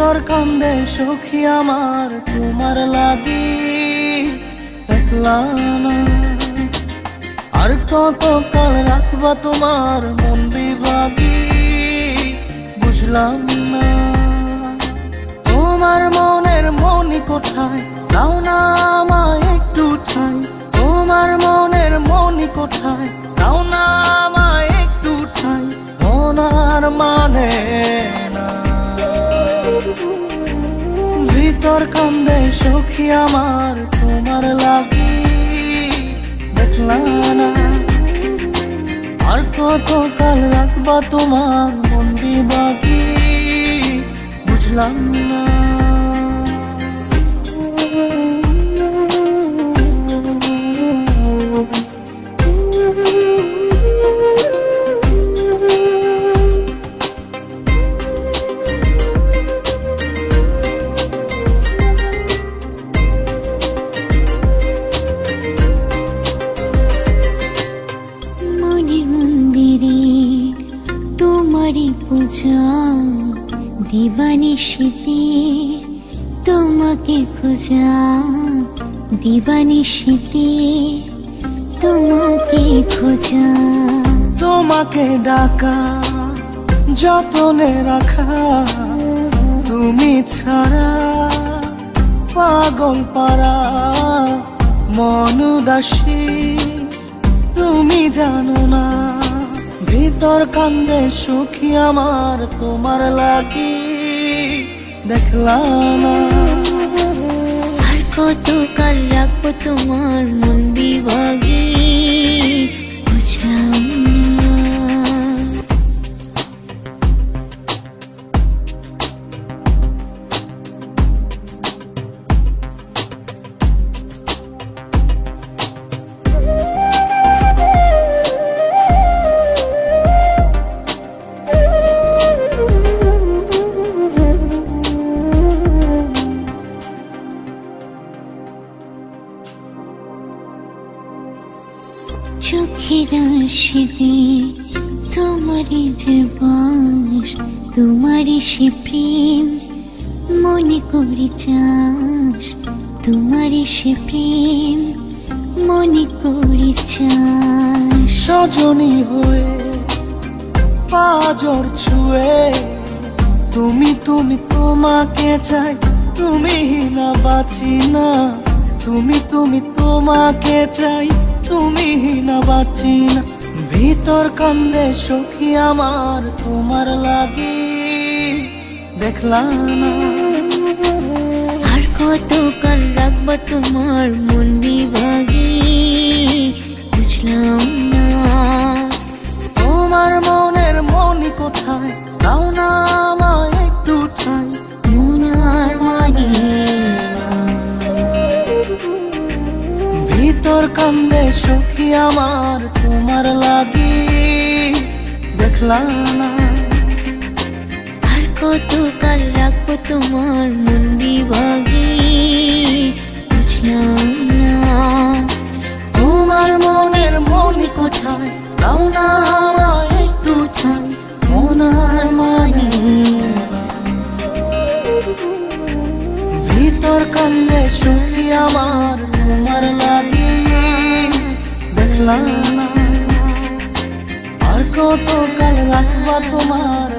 ভিতর কান্দে সখী আমার তোমার লাগি দেখলা না। আর কত কাল রাখবা তোমার মন বিভাগী বুঝলাম না। তোমার মনের মনি কোঠায় দাও না আমায় একটু ঠাই। তোমার মনের মনি কোঠায় দাও না আমায় একটু ঠাই। মনার মানে না ভিতর কান্দে সখী আমার তোমার লাগি দেখলা না। আর কত কাল রাখবা তোমার মন বিভাগী বুঝলাম না। পূজা দিবানিশিতে তোমাকে খোঁজা দিবানিশিতে তোমাকে খোঁজা। তোমাকে ডাকা যতনে রাখা তুমি ছাড়া পাগল পারা মন উদাসী তুমি জানো না। ভিতর কান্দে সখী আমার তোমার লাগি দেখলা না। আর কত কাল রাখবো তোমার মন বিভাগী বুঝলাম না। চোখের আশিতে তোমারই যে বাস তোমারই সে প্রেম মনে করি চাস। তোমারই সে প্রেম মনে করি চাস। সজনী হয়ে পাজর ছুঁয়ে তুমি তুমি তোমাকে চাই। তুমি না বাঁচি না তুমি তুমি তোমাকে চাই। তুমি না বাঁচি না ভিতর কান্দে সখী আমার তোমার লাগি দেখলা না। আর কত কাল রাখবা তোমার মন বিভাগী বুঝলাম না। তোমার মনের মনি কোঠায় দাও না আমায় একটু ঠাই। মনার মানে ভিতর কান্দে সখী আমার তোমার লাগি দেখলা না। আর কত কাল রাখবো তোমার মন বিভাগী বুঝলাম না। তোমার মনের মনি কোঠায় দাও না আমায় একটু ঠাই। মনার মানে ভিতর কান্দে সখী আমার তোমার লাগি দেখলা না। আর কত কাল রাখবা তোমার